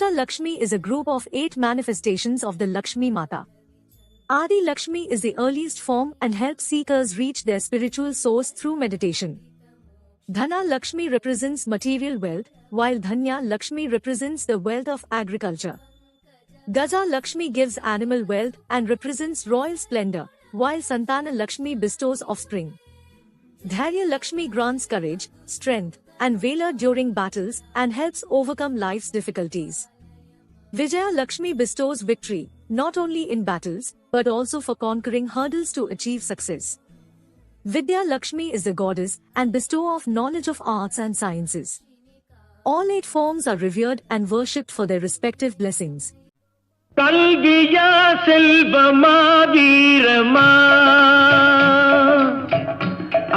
Ashta-Lakshmi is a group of 8 manifestations of the Lakshmi Mata. Adi Lakshmi is the earliest form and helps seekers reach their spiritual source through meditation. Dhana Lakshmi represents material wealth, while Dhanya Lakshmi represents the wealth of agriculture. Gaja Lakshmi gives animal wealth and represents royal splendor, while Santana Lakshmi bestows offspring. Dhairya Lakshmi grants courage, strength, and valor during battles and helps overcome life's difficulties. Vijaya Lakshmi bestows victory, not only in battles, but also for conquering hurdles to achieve success. Vidya Lakshmi is the goddess and bestower of knowledge of arts and sciences. All 8 forms are revered and worshipped for their respective blessings. கல்வியா செல்வமா வீரமா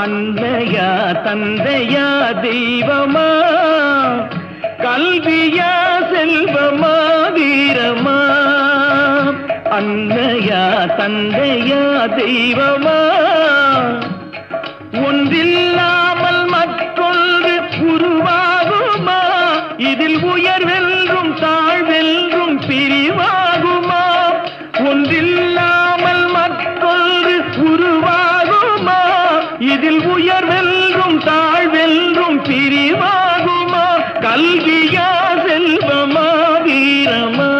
அன்னையா தந்தையா தெய்வமா கல்வியா செல்வமா வீரமா அன்னையா தந்தையா தெய்வமா ஒன்றில்லாமல் மற்றொன்று உருவாகுமா இதில் உயர்வென்றும் தாழ்வென்றும் பிரிவாகுமா ஒன்றில்லாமல் மற்றொன்று உருவாகுமா இதில் உயர்வென்றும் தாழ்வென்றும் பிரிவாகுமா கல்வியா செல்வமா வீரமா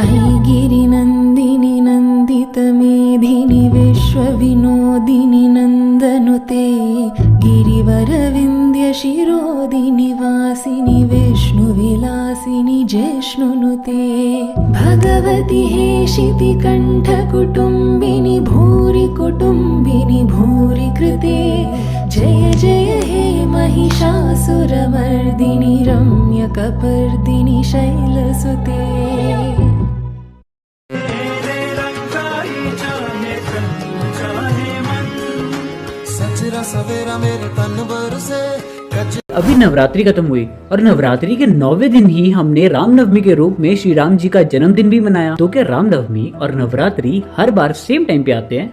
ऐगिरि नन्दिनि नन्दित मेधिनि विश्वविनोदिनि नन्दनुते गिरिवरविन्द्य शिरोदिनि वासिनि विष्णुविलासिनि जिष्णुनुते भगवति हेशिति कण्ठकुटुम्बिनि भूरि कुटुम्बिनि भूरि कृते जय जय हे महिषासुरमर्दिनि रम्यकपर्दिनि शैलसुते अभी नवरात्रि खत्म हुई और नवरात्रि के 9वें दिन ही हमने रामनवमी के रूप में श्री राम जी का जन्मदिन भी मनाया। तो क्या रामनवमी और नवरात्रि हर बार सेम टाइम पे आते हैं?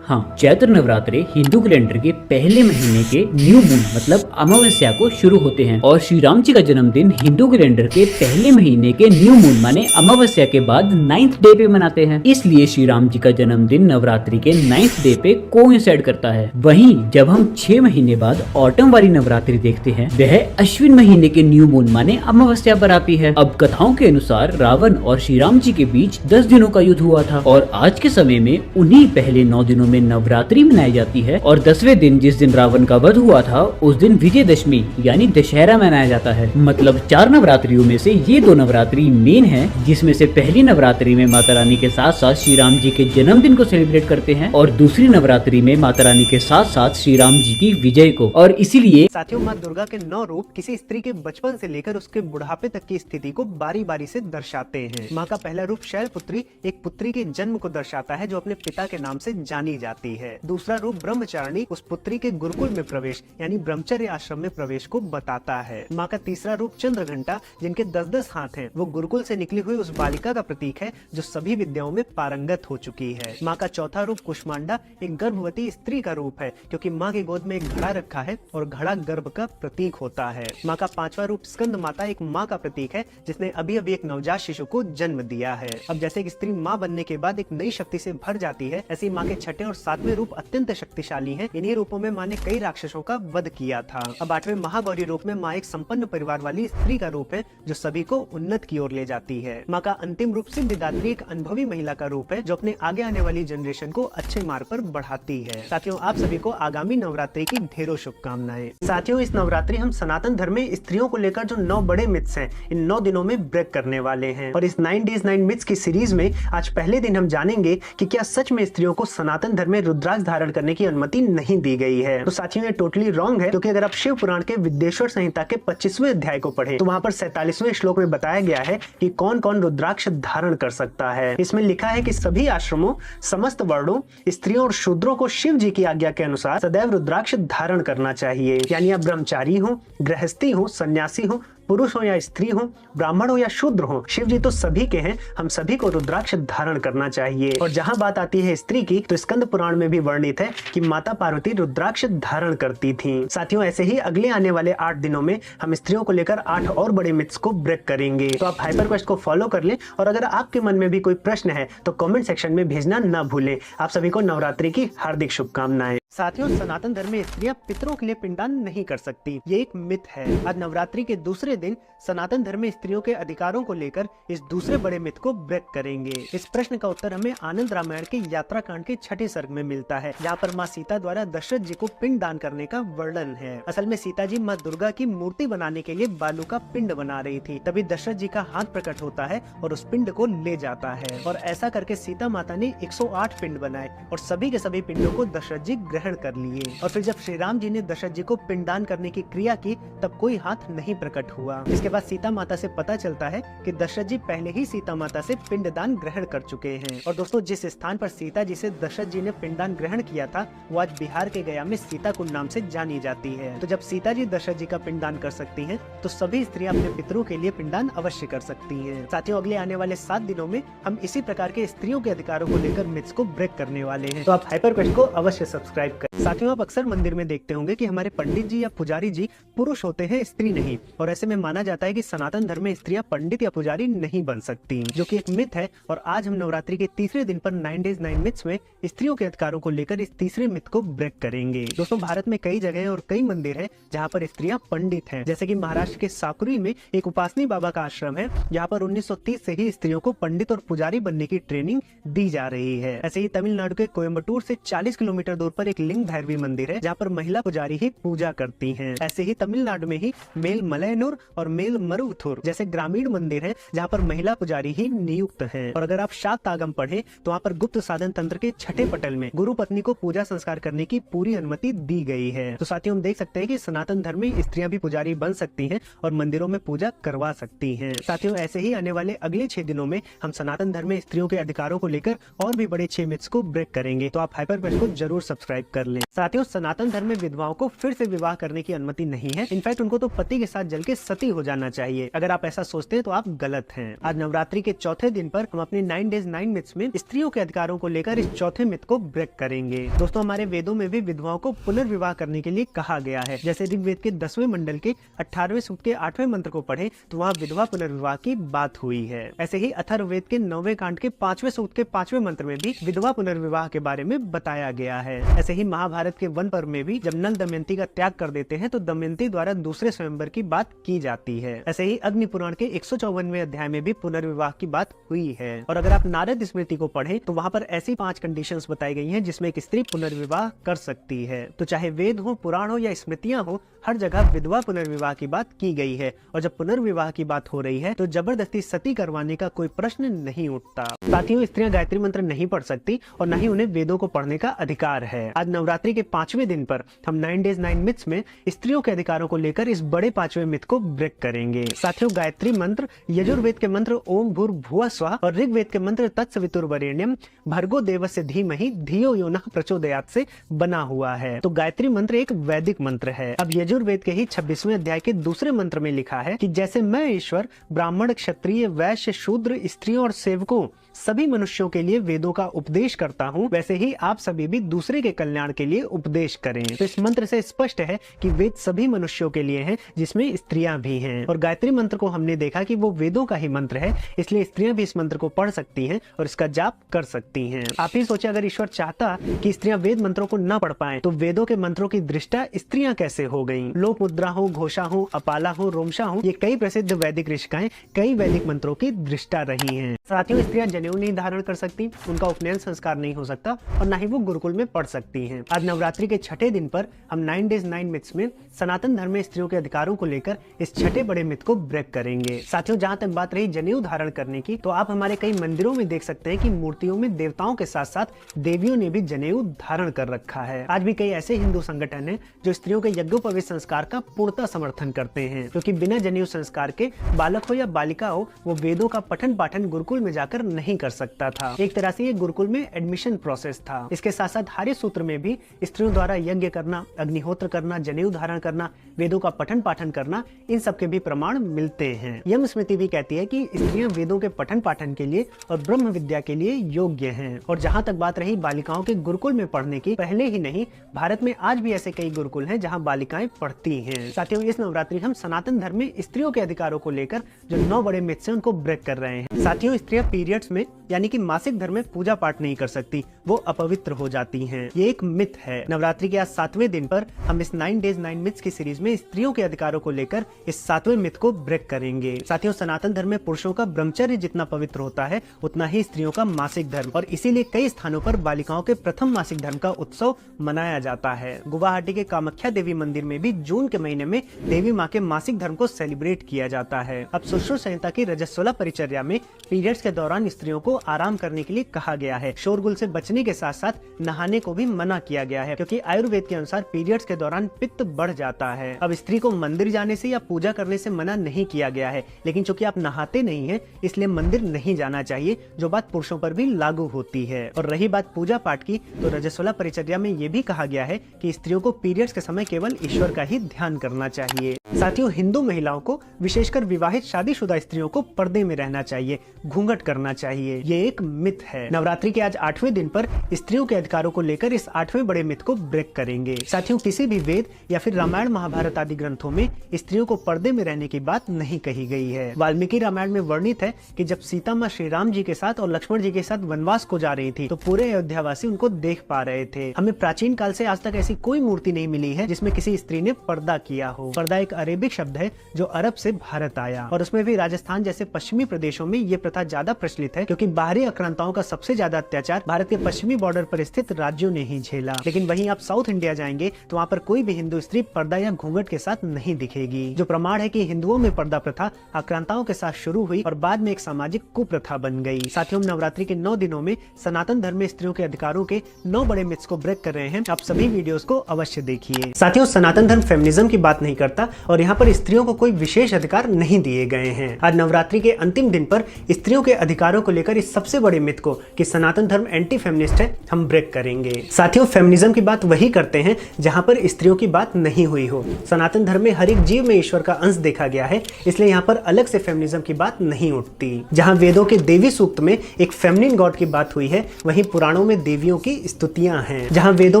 हाँ, चैत्र नवरात्रे हिंदू कैलेंडर के पहले महीने के न्यू मून मतलब अमावस्या को शुरू होते हैं और श्री राम जी का जन्मदिन हिंदू कैलेंडर के पहले महीने के न्यू मून माने अमावस्या के बाद 9th डे पे मनाते हैं। इसलिए श्री राम जी का जन्मदिन नवरात्रि के 9th डे पे कोइंसाइड करता है। वहीं जब हम 6 महीने बाद ऑटम वाली नवरात्रि देखते हैं वह अश्विन महीने के न्यू मून माने अमावस्या पर आती है। अब कथाओं के अनुसार रावण और श्री राम जी के बीच 10 दिनों का युद्ध हुआ था और आज के समय में उन्हीं पहले 9 दिनों में नवरात्रि मनाई जाती है और 10वें दिन जिस दिन रावण का वध हुआ था उस दिन विजयदशमी यानी दशहरा मनाया जाता है। मतलब 4 नवरात्रियों में से ये 2 नवरात्रि मेन है, जिसमें से पहली नवरात्रि में माता रानी के साथ साथ श्री राम जी के जन्मदिन को सेलिब्रेट करते हैं और दूसरी नवरात्रि में माता रानी के साथ साथ श्री राम जी की विजय को। और इसीलिए साथियों, माँ दुर्गा के 9 रूप किसी स्त्री के बचपन से लेकर उसके बुढ़ापे तक की स्थिति को बारी बारी से दर्शाते हैं। माँ का पहला रूप शैलपुत्री एक पुत्री के जन्म को दर्शाता है जो अपने पिता के नाम से जानी जाती है। दूसरा रूप ब्रह्मचारिणी उस पुत्री के गुरुकुल में प्रवेश यानी ब्रह्मचर्य आश्रम में प्रवेश को बताता है। माँ का तीसरा रूप चंद्रघंटा जिनके 10-10 हाथ हैं, वो गुरुकुल से निकली हुई उस बालिका का प्रतीक है जो सभी विद्याओं में पारंगत हो चुकी है। माँ का चौथा रूप कुष्मांडा एक गर्भवती स्त्री का रूप है क्योंकि माँ की गोद में एक घड़ा रखा है और घड़ा गर्भ का प्रतीक होता है। माँ का 5वां रूप स्कंद माता एक माँ का प्रतीक है जिसने अभी अभी एक नवजात शिशु को जन्म दिया है। अब जैसे एक स्त्री माँ बनने के बाद एक नई शक्ति से भर जाती है, ऐसी माँ के 6ठे और 7वें रूप अत्यंत शक्तिशाली हैं। इन्हीं रूपों में माँ ने कई राक्षसों का वध किया था। अब 8वें महागौरी रूप में माँ एक संपन्न परिवार वाली स्त्री का रूप है जो सभी को उन्नत की ओर ले जाती है। माँ का अंतिम रूप सिद्धिदात्री एक अनुभवी महिला का रूप है जो अपने आगे आने वाली जनरेशन को अच्छे मार्ग पर बढ़ाती है। साथियों, आप सभी को आगामी नवरात्रि की ढेरों शुभकामनाएं। साथियों, इस नवरात्रि हम सनातन धर्म में स्त्रियों को लेकर जो 9 बड़े मिथ्स हैं इन 9 दिनों में ब्रेक करने वाले हैं और इस 9 days 9 मिथ्स की सीरीज में आज पहले दिन हम जानेंगे कि क्या सच में स्त्रियों को सनातन धर्म में रुद्राक्ष धारण करने की अनुमति नहीं दी गई है। तो साथियों, ये टोटली रॉन्ग है क्योंकि अगर आप शिव पुराण के विद्येश्वर संहिता के 25वें अध्याय को पढ़ें तो वहां पर 47वें श्लोक में बताया गया है कि कौन कौन रुद्राक्ष धारण कर सकता है। इसमें लिखा है कि सभी आश्रमों, समस्त वर्णों, स्त्रियों और शूद्रों को शिव जी की आज्ञा के अनुसार सदैव रुद्राक्ष धारण करना चाहिए। यानी आप ब्रह्मचारी हो, गृहस्थी हो, सन्यासी हो, पुरुष हो या स्त्री हो, ब्राह्मण हो या शूद्र हो, शिव जी तो सभी के हैं। हम सभी को रुद्राक्ष धारण करना चाहिए। और जहाँ बात आती है स्त्री की, तो स्कंद पुराण में भी वर्णित है कि माता पार्वती रुद्राक्ष धारण करती थी। साथियों, ऐसे ही अगले आने वाले 8 दिनों में हम स्त्रियों को लेकर 8 और बड़े मिथ्स को ब्रेक करेंगे। तो आप हाइपर क्वेस्ट को फॉलो कर लें, और अगर आपके मन में भी कोई प्रश्न है तो कमेंट सेक्शन में भेजना ना भूलें। आप सभी को नवरात्रि की हार्दिक शुभकामनाएं। साथियों, सनातन धर्म में स्त्रियां पितरों के लिए पिंडदान नहीं कर सकती, ये एक मिथ है। आज नवरात्रि के दूसरे दिन सनातन धर्म में स्त्रियों के अधिकारों को लेकर इस दूसरे बड़े मिथ को ब्रेक करेंगे। इस प्रश्न का उत्तर हमें आनंद रामायण के यात्रा कांड के 6ठे सर्ग में मिलता है, जहाँ पर माँ सीता द्वारा दशरथ जी को पिंड दान करने का वर्णन है। असल में सीता जी माँ दुर्गा की मूर्ति बनाने के लिए बालू का पिंड बना रही थी। तभी दशरथ जी का हाथ प्रकट होता है और उस पिंड को ले जाता है, और ऐसा करके सीता माता ने 108 पिंड बनाए और सभी के सभी पिंडों को दशरथ जी ग्रहण कर लिए। और फिर जब श्री राम जी ने दशरथ जी को पिंडदान करने की क्रिया की, तब कोई हाथ नहीं प्रकट हुआ। इसके बाद सीता माता से पता चलता है कि दशरथ जी पहले ही सीता माता से पिंडदान ग्रहण कर चुके हैं। और दोस्तों, जिस स्थान पर सीता जी से दशरथ जी ने पिंडदान ग्रहण किया था, वो आज बिहार के गया में सीता कुंड नाम से जानी जाती है। तो जब सीता जी दशरथ जी का पिंडदान कर सकती हैं, तो सभी स्त्रियां अपने पितरों के लिए पिंडदान अवश्य कर सकती हैं। साथियों, अगले आने वाले 7 दिनों में हम इसी प्रकार के स्त्रियों के अधिकारों को लेकर मिथ्स को ब्रेक करने वाले हैं। तो आप हाइपर क्वेस्ट को अवश्य सब्सक्राइब करें। साथियों, आप अक्सर मंदिर में देखते होंगे कि हमारे पंडित जी या पुजारी जी पुरुष होते हैं, स्त्री नहीं। और ऐसे में माना जाता है कि सनातन धर्म में स्त्रियां पंडित या पुजारी नहीं बन सकती, जो कि एक मिथ है। और आज हम नवरात्रि के तीसरे दिन पर 9 डेज 9 मिथ्स में स्त्रियों के अधिकारों को लेकर इस तीसरे मिथ को ब्रेक करेंगे। दोस्तों, भारत में कई जगह और कई मंदिर है जहाँ पर स्त्रियां पंडित हैं। जैसे कि महाराष्ट्र के साकुरी में एक उपासनी बाबा का आश्रम है, जहाँ पर 1930 से ही स्त्रियों को पंडित और पुजारी बनने की ट्रेनिंग दी जा रही है। ऐसे ही तमिलनाडु के कोयम्बटूर से 40 किलोमीटर दूर पर एक लिंग भैरवी मंदिर है, जहाँ पर महिला पुजारी ही पूजा करती हैं। ऐसे ही तमिलनाडु में ही मेल मलयनूर और मेल मरुथुर जैसे ग्रामीण मंदिर है, जहाँ पर महिला पुजारी ही नियुक्त है। और अगर आप शाक्त आगम पढ़े तो वहाँ पर गुप्त साधन तंत्र के 6ठे पटल में गुरु पत्नी को पूजा संस्कार करने की पूरी अनुमति दी गई है। तो साथियों, हम देख सकते हैं कि सनातन धर्म में स्त्रियां भी पुजारी बन सकती हैं और मंदिरों में पूजा करवा सकती हैं। साथियों, ऐसे ही आने वाले अगले 6 दिनों में हम सनातन धर्म में स्त्रियों के अधिकारों को लेकर और भी बड़े 6 मिथ्स को ब्रेक करेंगे। तो आप हाइपर क्वेस्ट को जरूर सब्सक्राइब कर लें। साथियों, सनातन धर्म में विधवाओं को फिर से विवाह करने की अनुमति नहीं है। इनफैक्ट उनको तो पति के साथ जल के सती हो जाना चाहिए। अगर आप ऐसा सोचते हैं तो आप गलत हैं। आज नवरात्रि के चौथे दिन पर हम अपने 9 डेज 9 मिथ्स में स्त्रियों के अधिकारों को लेकर इस चौथे मिथ को ब्रेक करेंगे। दोस्तों, हमारे वेदों में भी विधवाओं को पुनर्विवाह करने के लिए कहा गया है। जैसे ऋग्वेद के 10वें मंडल के 18वें सूक्त के 8वें मंत्र को पढ़े तो वहाँ विधवा पुनर्विवाह की बात हुई है। ऐसे ही अथर्ववेद के 9वें कांड के 5वें सूक्त के 5वें मंत्र में भी विधवा पुनर्विवाह के बारे में बताया गया है। ऐसे ही महाभारत के वन पर्व में भी जब नल दमयंती का त्याग कर देते हैं तो दमयंती द्वारा दूसरे स्वयंवर की बात की जाती है। ऐसे ही अग्नि पुराण के 154वें अध्याय में भी पुनर्विवाह की बात हुई है। और अगर आप नारद स्मृति को पढ़ें तो वहाँ पर ऐसी 5 कंडीशंस बताई गई हैं जिसमें एक स्त्री पुनर्विवाह कर सकती है। तो चाहे वेद हो, पुराण हो या स्मृतियां हो, हर जगह विधवा पुनर्विवाह की बात की गई है। और जब पुनर्विवाह की बात हो रही है तो जबरदस्ती सती करवाने का कोई प्रश्न नहीं उठता। साथियों, स्त्रियां गायत्री मंत्र नहीं पढ़ सकती और न ही उन्हें वेदों को पढ़ने का अधिकार है। आज नवरात्रि के 5वें दिन पर हम 9 डेज 9 मिथ्स में स्त्रियों के अधिकारों को लेकर इस बड़े 5वें मिथ को ब्रेक करेंगे। साथियों, गायत्री मंत्र यजुर्वेद के मंत्र ओम भूर्भुवः स्वः और ऋग्वेद के मंत्र तत्सवितुर्वरेण्यम भर्गो देवस्य धीमहि धियो यो नः प्रचोदयात् से बना हुआ है। तो गायत्री मंत्र एक वैदिक मंत्र है। अब यजुर्वेद के ही 26वें अध्याय के दूसरे मंत्र में लिखा है कि जैसे मैं ईश्वर ब्राह्मण, क्षत्रिय, वैश्य, शूद्र, स्त्रियों और सेवकों सभी मनुष्यों के लिए वेदों का उपदेश करता हूँ, वैसे ही आप सभी भी दूसरे के कल्याण के लिए उपदेश करें। तो इस मंत्र से स्पष्ट है कि वेद सभी मनुष्यों के लिए हैं, जिसमें स्त्रियां भी हैं। और गायत्री मंत्र को हमने देखा कि वो वेदों का ही मंत्र है, इसलिए स्त्रियां भी इस मंत्र को पढ़ सकती हैं और इसका जाप कर सकती हैं। आप ही सोचे, अगर ईश्वर चाहता कि स्त्रियां वेद मंत्रों को न पढ़ पाएं, तो वेदों के मंत्रों की दृष्टा स्त्रियां कैसे हो गईं? लोक मुद्रा हो, घोषा हो, अपाला हो, रोमशा हो, ये कई प्रसिद्ध वैदिक ऋषिकाएं कई वैदिक मंत्रों की दृष्टा रही हैं। साथियों, स्त्रियां जनेऊ नहीं धारण कर सकती, उनका उपनयन संस्कार नहीं हो सकता और न ही वो गुरुकुल में पढ़ सकती हैं। आज नवरात्रि के 6ठे दिन पर हम 9 डेज 9 मिथ्स में सनातन धर्म में स्त्रियों के अधिकारों को लेकर इस 6ठे बड़े मिथ को ब्रेक करेंगे। साथियों, जहां तक बात रही जनेऊ धारण करने की, तो आप हमारे कई मंदिरों में देख सकते हैं कि मूर्तियों में देवताओं के साथ साथ देवियों ने भी जनेऊ धारण कर रखा है। आज भी कई ऐसे हिंदू संगठन हैं जो स्त्रियों के यज्ञोपवीत संस्कार का पूर्णतः समर्थन करते हैं, क्योंकि बिना जनेऊ संस्कार के बालक हो या बालिका हो, वो वेदों का पठन पाठन गुरुकुल में जाकर नहीं कर सकता था। एक तरह से ये गुरुकुल में एडमिशन प्रोसेस था। इसके साथ साथ आर्य सूत्र में भी स्त्रियों द्वारा यज्ञ करना, अग्निहोत्र करना, जनेऊ धारण करना, वेदों का पठन पाठन करना, इन सब के भी प्रमाण मिलते हैं। यम स्मृति भी कहती है कि स्त्रियां वेदों के पठन पाठन के लिए और ब्रह्म विद्या के लिए योग्य हैं। और जहां तक बात रही बालिकाओं के गुरुकुल में पढ़ने की, पहले ही नहीं भारत में आज भी ऐसे कई गुरुकुल हैं जहां बालिकाएं पढ़ती हैं। साथियों, इस नवरात्रि हम सनातन धर्म में स्त्रियों के अधिकारों को लेकर जो 9 बड़े मिथ्स हैं उनको ब्रेक कर रहे हैं। साथियों, स्त्रियां पीरियड्स में यानी कि मासिक धर्म में पूजा पाठ नहीं कर सकती, वो अपवित्र हो जाती हैं। ये एक मिथ है। नवरात्रि के आज 7वें दिन पर हम इस 9 डेज 9 मिथ्स की सीरीज में स्त्रियों के अधिकारों को लेकर इस 7वें मिथ को ब्रेक करेंगे। साथियों, सनातन धर्म में पुरुषों का ब्रह्मचर्य जितना पवित्र होता है उतना ही स्त्रियों का मासिक धर्म, और इसीलिए कई स्थानों पर बालिकाओं के प्रथम मासिक धर्म का उत्सव मनाया जाता है। गुवाहाटी के कामाख्या देवी मंदिर में भी जून के महीने में देवी माँ के मासिक धर्म को सेलिब्रेट किया जाता है। अब सुश्रुत संहिता की रजस्वला परिचर्या में पीरियड्स के दौरान स्त्रियों को आराम करने के लिए कहा गया है। शोरगुल से बचने के साथ साथ नहाने को भी मना किया गया है, क्योंकि आयुर्वेद के अनुसार पीरियड्स के दौरान पित्त बढ़ जाता है। अब स्त्री को मंदिर जाने से या पूजा करने से मना नहीं किया गया है, लेकिन चूंकि आप नहाते नहीं हैं इसलिए मंदिर नहीं जाना चाहिए, जो बात पुरुषों पर भी लागू होती है। और रही बात पूजा पाठ की, तो रजस्वला परिचर्या में ये भी कहा गया है कि स्त्रियों को पीरियड्स के समय केवल ईश्वर का ही ध्यान करना चाहिए। साथियों, हिंदू महिलाओं को, विशेषकर विवाहित शादीशुदा स्त्रियों को पर्दे में रहना चाहिए, घूंघट करना चाहिए। ये एक मिथ है। नवरात्रि के आज 8वें दिन पर स्त्रियों के अधिकारों को लेकर इस 8वें बड़े मिथ को ब्रेक करेंगे। साथियों, किसी भी वेद या फिर रामायण महाभारत आदि ग्रंथों में स्त्रियों को पर्दे में रहने की बात नहीं कही गई है। वाल्मीकि रामायण में वर्णित है कि जब सीता माँ श्री राम जी के साथ और लक्ष्मण जी के साथ वनवास को जा रही थी तो पूरे अयोध्यावासी उनको देख पा रहे थे। हमें प्राचीन काल से आज तक ऐसी कोई मूर्ति नहीं मिली है जिसमें किसी स्त्री ने पर्दा किया हो। पर्दा एक अरेबिक शब्द है जो अरब से भारत आया, और उसमें भी राजस्थान जैसे पश्चिमी प्रदेशों में ये प्रथा ज्यादा प्रचलित है, क्योंकि बाहरी आक्रांताओं का सबसे ज्यादा अत्याचार भारत के पश्चिमी बॉर्डर पर स्थित राज्यों ने ही झेला। लेकिन वहीं आप साउथ इंडिया जाएंगे तो वहाँ पर कोई भी हिंदू स्त्री पर्दा या घूंघट के साथ नहीं दिखेगी, जो प्रमाण है कि हिंदुओं में पर्दा प्रथा आक्रांताओं के साथ शुरू हुई और बाद में एक सामाजिक कुप्रथा बन गई। साथियों, नवरात्रि के 9 दिनों में सनातन धर्म में स्त्रियों के अधिकारों के 9 बड़े मिथ्स को ब्रेक कर रहे हैं। आप सभी वीडियोस को अवश्य देखिए। साथियों, सनातन धर्म फेमिनिज्म की बात नहीं करता और यहाँ पर स्त्रियों को कोई विशेष अधिकार नहीं दिए गए हैं। आज नवरात्रि के अंतिम दिन पर स्त्रियों के अधिकारों को लेकर इस सबसे बड़े मिथ को कि सनातन धर्म एंटी फेमिनिस्ट है, हम ब्रेक करेंगे। साथियों, फेमिनिज्म की बात वही करते हैं जहां पर स्त्रियों की बात नहीं हुई हो। सनातन धर्म में हर एक जीव में ईश्वर का अंश देखा गया है, इसलिए यहाँ पर अलग से फेमिनिज्म की बात नहीं उठती। जहां वेदों के देवी सूक्त में एक फेमिनिन गॉड की बात हुई है, वहीं पुराणों में देवियों की स्तुतियां हैं। जहां वेदों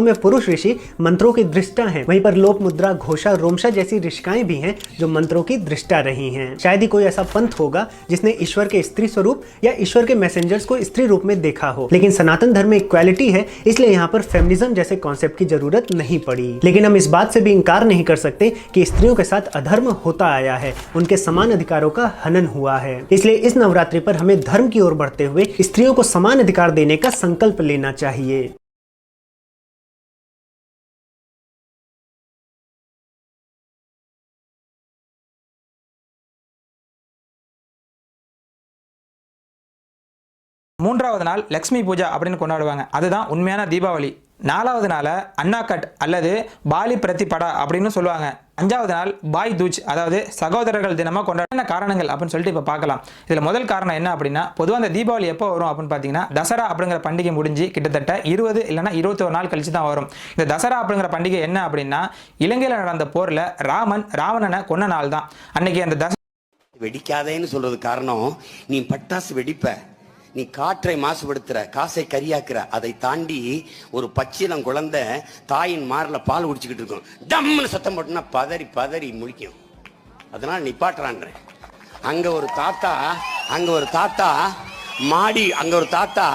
में पुरुष ऋषि मंत्रों की दृष्टा हैं, वहीं पर लोप मुद्रा, घोषा, रोमशा जैसी ऋषिकाएं भी हैं जो मंत्रों की दृष्टा रही हैं। शायद ही कोई ऐसा पंथ होगा जिसने ईश्वर के स्त्री स्वरूप या ईश्वर के मैसेंजर्स को स्त्री रूप में देखा हो। लेकिन सनातन धर्म में इक्वालिटी है, इसलिए यहाँ पर फेमिनिज्म जैसे कॉन्सेप्ट की जरूरत नहीं पड़ी। लेकिन हम इस बात से भी इंकार नहीं कर सकते कि स्त्रियों के साथ अधर्म होता आया है, उनके समान अधिकारों का हनन हुआ है। इसलिए इस नवरात्रि पर हमें धर्म की ओर बढ़ते हुए स्त्रियों को समान अधिकार देने का संकल्प लेना चाहिए। மூன்றாவது நாள் லக்ஷ்மி பூஜா அப்படின்னு கொண்டாடுவாங்க. அதுதான் உண்மையான தீபாவளி. 4வது நாளை அன்னாகட் அல்லது பாலி பிரதிபடா அப்படின்னு சொல்லுவாங்க. 5வது நாள் பாய் தூஜ், அதாவது சகோதரர்கள் தினமாக கொண்டாட காரணங்கள் அப்படின்னு சொல்லிட்டு இப்போ பார்க்கலாம். இதில் முதல் காரணம் என்ன அப்படின்னா, பொதுவாக அந்த தீபாவளி எப்போ வரும் அப்படின்னு பார்த்தீங்கன்னா, தசரா அப்படிங்கிற பண்டிகை முடிஞ்சு கிட்டத்தட்ட 20 இல்லைனா 21 நாள் கழிச்சு தான் வரும். இந்த தசரா அப்படிங்கிற பண்டிகை என்ன அப்படின்னா, இலங்கையில் நடந்த போரில் ராமன் ராவணனை கொன்ன நாள் தான். அன்னைக்கு அந்த வெடிக்காதேன்னு சொல்றது காரணம், நீ பட்டாசு வெடிப்ப, நீ காற்றை மாசுபடுத்துற, காசை கரியாக்குற, அதை தாண்டி ஒரு பச்சிலம் குழந்தை தாயின் மார்ல பால் குடிச்சுக்கிட்டு இருக்கும், டம்னு சத்தம் போட்டுனா பதறி பதறி முழிக்கும். அதனால நிப்பாட்டுறான்ற. அங்க ஒரு தாத்தா மாடி, அங்க ஒரு தாத்தா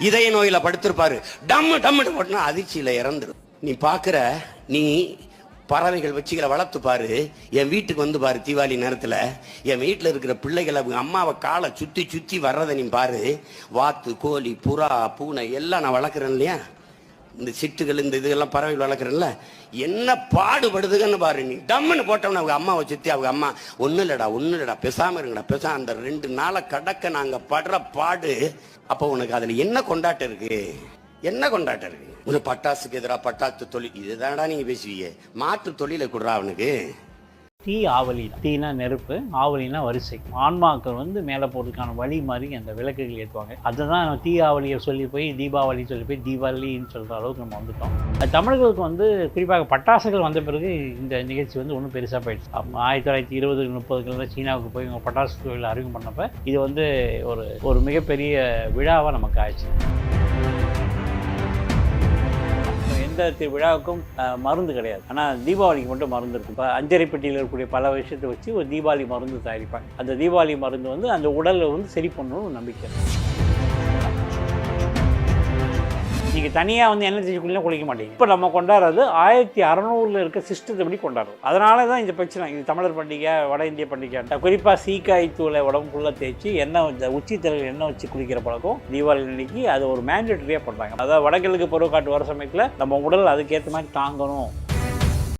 இதய நோயில படுத்திருப்பாரு, டம்மு டம்முன்னு போட்டுனா அதிர்ச்சியில இறந்துடும். நீ பாக்குற, நீ பறவைகள் வச்சுகளை வளர்த்து பாரு, என் வீட்டுக்கு வந்து பாரு, தீபாவளி நேரத்தில் என் வீட்டில் இருக்கிற பிள்ளைகளை அவங்க அம்மாவை காலை சுற்றி சுற்றி வர்றதை நீ பாரு. வாத்து, கோழி, புறா, பூனை எல்லாம் நான் வளர்க்குறேன் இல்லையா, இந்த சிட்டுகள், இந்த இதெல்லாம் பறவைகள் வளர்க்குறேன்ல, என்ன பாடுபடுதுன்னு பாரு. நீ டம்முன்னு போட்டோம்னா அவங்க அம்மாவை சுற்றி அவங்க அம்மா ஒன்றும் இல்லைடா பேசாமல் இருங்கடா, அந்த 2 நாளை கடக்க நாங்கள் படுற பாடு. அப்போ உனக்கு அதில் என்ன கொண்டாட்டம் இருக்கு? என்ன கொண்டாட்டம் இருக்கு? ஒரு பட்டாசுக்கு எதிராக பட்டாசு தொழில், இதுதான்டா நீங்க பேசுவீங்க. மாற்று தொழிலை கொடுறா அவனுக்கு. தீ ஆவலி, தீனா நெருப்பு, ஆவலினா வரிசை. ஆன்மாக்கள் வந்து மேலே போகிறதுக்கான வழி மாதிரி அந்த விளக்குகள் ஏற்றுவாங்க. அதுதான் தீ ஆவலியை சொல்லி போய் தீபாவளி சொல்லி போய் தீபாவளின்னு சொல்கிற அளவுக்கு நம்ம வந்துட்டோம். தமிழர்களுக்கு வந்து குறிப்பாக பட்டாசுகள் வந்த பிறகு இந்த நிகழ்ச்சி வந்து ஒன்றும் பெருசாக போயிடுச்சு. 1920 30களில் சீனாவுக்கு போய் இவங்க பட்டாசு தொழில் அறிமுகம் பண்ணப்போ இது வந்து ஒரு மிகப்பெரிய விழாவாக நமக்கு ஆயிடுச்சு. எந்த விழாவுக்கும் மருந்து கிடையாது, ஆனால் தீபாவளிக்கு மட்டும் மருந்து இருக்கும். இப்போ அஞ்சரை பெட்டியில் இருக்கக்கூடிய பல விஷயத்தை வச்சு ஒரு தீபாவளி மருந்து தயாரிப்பாங்க. அந்த தீபாவளி மருந்து வந்து அந்த உடலை வந்து சரி பண்ணணும்னு ஒரு நம்பிக்கை. நீங்கள் தனியாக வந்து எண்ணெய் தேய்ச்சி குளிக்கலாம் குளிக்க மாட்டீங்க. இப்போ நம்ம கொண்டாடுறது 1600 இருக்க சிஸ்டத்தை படி கொண்டாடுறோம். அதனால தான் இந்த பிரச்சனை. இது தமிழர் பண்டிகை, வட இந்திய பண்டிகை. குறிப்பாக சீக்காய் தூளை உடம்புக்குள்ளே தேய்ச்சி எண்ணெய் இந்த உச்சி தலையில் எண்ணெய் வச்சு குளிக்கிற பழக்கம் தீபாவளி அன்னைக்கு அது ஒரு மேண்டேட்டரியாக பண்ணுறாங்க. அதாவது வடகிழக்கு பருவக்காட்டு வர சமயத்தில் நம்ம உடல் அதுக்கேற்ற மாதிரி தாங்கணும்